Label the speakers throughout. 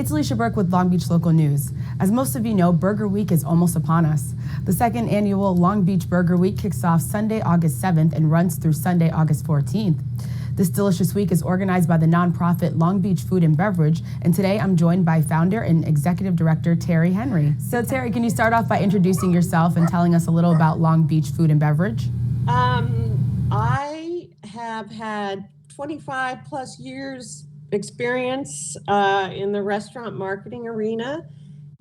Speaker 1: It's Alicia Burke with Long Beach Local News. As most of you know, Burger Week is almost upon us. The second annual Long Beach Burger Week kicks off Sunday, August 7th and runs through Sunday, August 14th. This delicious week is organized by the nonprofit Long Beach Food and Beverage, and today I'm joined by founder and executive director Terry Henry. So Terry, can you start off by introducing yourself and telling us a little about Long Beach Food and Beverage?
Speaker 2: I have had 25 plus years experience in the restaurant marketing arena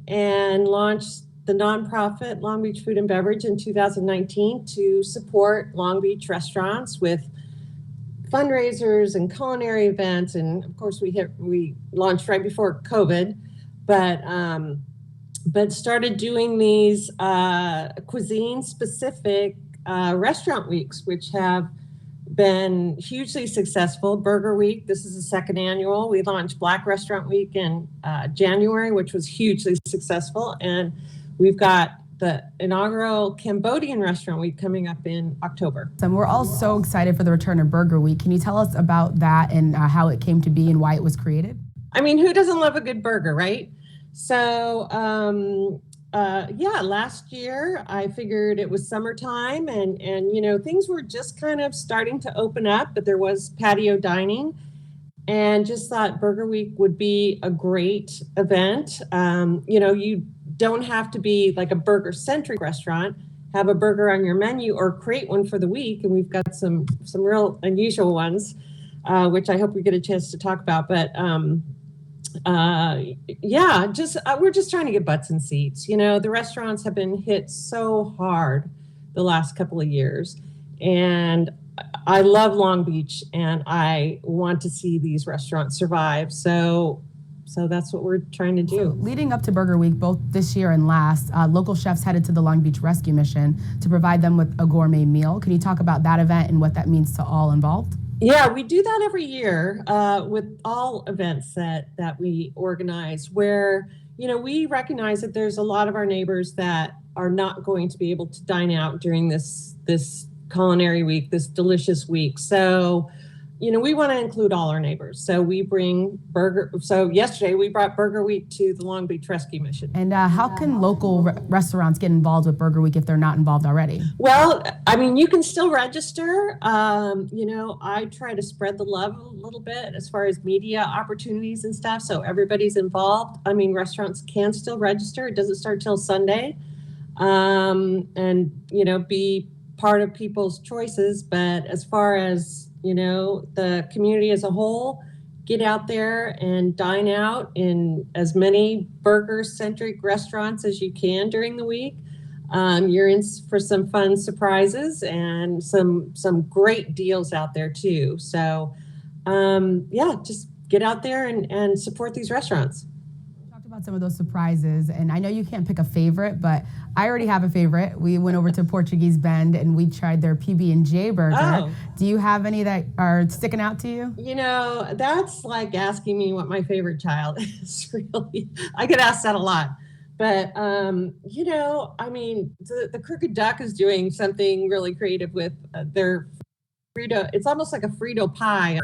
Speaker 2: and launched the nonprofit Long Beach Food and Beverage in 2019 to support Long Beach restaurants with fundraisers and culinary events. And of course we launched right before COVID, but started doing these cuisine specific restaurant weeks, which have been hugely successful. Burger Week, this is the second annual. We launched Black Restaurant Week in January, which was hugely successful. And we've got the inaugural Cambodian Restaurant Week coming up in October.
Speaker 1: And we're all so excited for the return of Burger Week. Can you tell us about that and how it came to be and why it was created?
Speaker 2: I mean, who doesn't love a good burger, right? So, last year I figured it was summertime and you know, things were just kind of starting to open up, but there was patio dining, and just thought Burger Week would be a great event. You know, you don't have to be like a burger centric restaurant, have a burger on your menu or create one for the week. And we've got some real unusual ones, which I hope we get a chance to talk about. But we're just trying to get butts in seats. You know, the restaurants have been hit so hard the last couple of years, and I love Long Beach and I want to see these restaurants survive. So that's what we're trying to do.
Speaker 1: So, leading up to Burger Week, both this year and last, local chefs headed to the Long Beach Rescue Mission to provide them with a gourmet meal. Can you talk about that event and what that means to all involved?
Speaker 2: Yeah, we do that every year with all events that we organize, where, you know, we recognize that there's a lot of our neighbors that are not going to be able to dine out during this culinary week, this delicious week. So, you know, we want to include all our neighbors. So we bring So yesterday we brought Burger Week to the Long Beach Rescue Mission.
Speaker 1: And how can local restaurants get involved with Burger Week if they're not involved already?
Speaker 2: Well, I mean, you can still register. You know, I try to spread the love a little bit as far as media opportunities and stuff, so everybody's involved. I mean, restaurants can still register. It doesn't start till Sunday. And, you know, be part of people's choices. But as far as, you know, the community as a whole, get out there and dine out in as many burger-centric restaurants as you can during the week. You're in for some fun surprises and some great deals out there too. So, just get out there and support these restaurants.
Speaker 1: Talked about some of those surprises, and I know you can't pick a favorite, but I already have a favorite. We went over to Portuguese Bend and we tried their PB&J burger.
Speaker 2: Oh.
Speaker 1: Do you have any that are sticking out to you?
Speaker 2: You know, that's like asking me what my favorite child is, really. I get asked that a lot. But, you know, I mean, the Crooked Duck is doing something really creative with their Frito. It's almost like a Frito pie.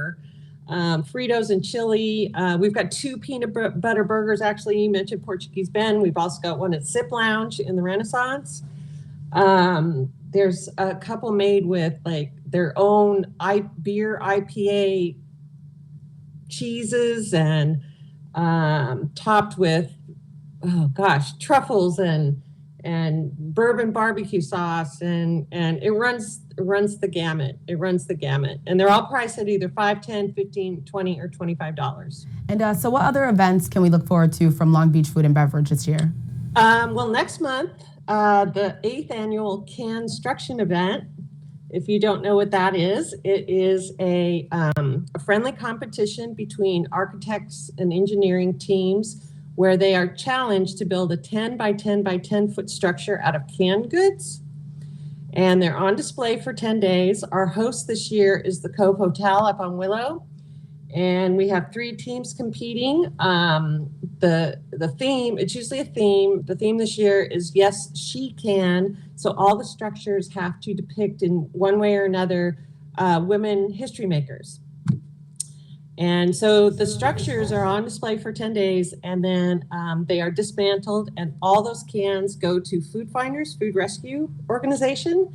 Speaker 2: Fritos and chili. We've got 2 peanut butter burgers. Actually, you mentioned Portuguese Bend. We've also got one at Sip Lounge in the Renaissance. There's a couple made with like their own beer IPA cheeses and topped with, truffles and bourbon barbecue sauce, and it runs the gamut. And they're all priced at either $5, $10, $15, $20, or $25.
Speaker 1: And so what other events can we look forward to from Long Beach Food and Beverage this year?
Speaker 2: Well, next month, the 8th annual Construction event. If you don't know what that is, it is a friendly competition between architects and engineering teams where they are challenged to build a 10 by 10 by 10 foot structure out of canned goods. And they're on display for 10 days. Our host this year is the Cove Hotel up on Willow. And we have 3 teams competing. The theme, it's usually a theme. The theme this year is Yes, She Can. So all the structures have to depict in one way or another women history makers. And so the structures are on display for 10 days, and then they are dismantled, and all those cans go to Food Finders, Food Rescue Organization,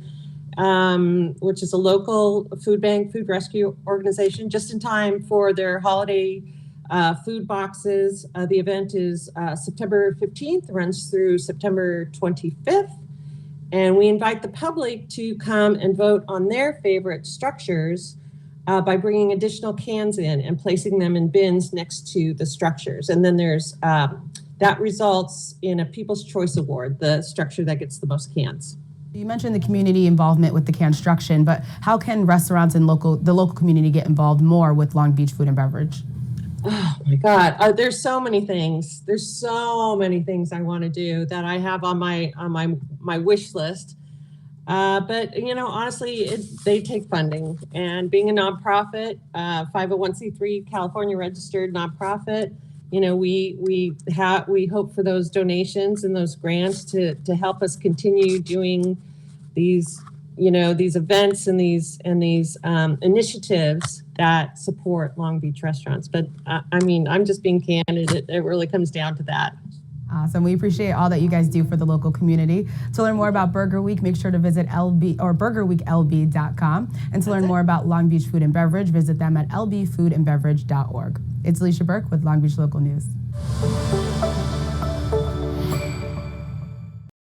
Speaker 2: which is a local food bank, food rescue organization, just in time for their holiday food boxes. The event is September 15th, runs through September 25th. And we invite the public to come and vote on their favorite structures by bringing additional cans in and placing them in bins next to the structures. And then there's that results in a People's Choice Award, the structure that gets the most cans.
Speaker 1: You mentioned the community involvement with the construction, but how can restaurants and the local community get involved more with Long Beach Food and Beverage?
Speaker 2: Oh my God, there's so many things. There's so many things I want to do that I have on my wish list. But honestly, they take funding. And being a nonprofit, 501c3 California registered nonprofit, we hope for those donations and those grants to help us continue doing these events and these initiatives that support Long Beach restaurants. But I'm just being candid. It really comes down to that.
Speaker 1: Awesome. We appreciate all that you guys do for the local community. To learn more about Burger Week, make sure to visit burgerweeklb.com. And to learn more about Long Beach Food and Beverage, visit them at lbfoodandbeverage.org. It's Alicia Burke with Long Beach Local News.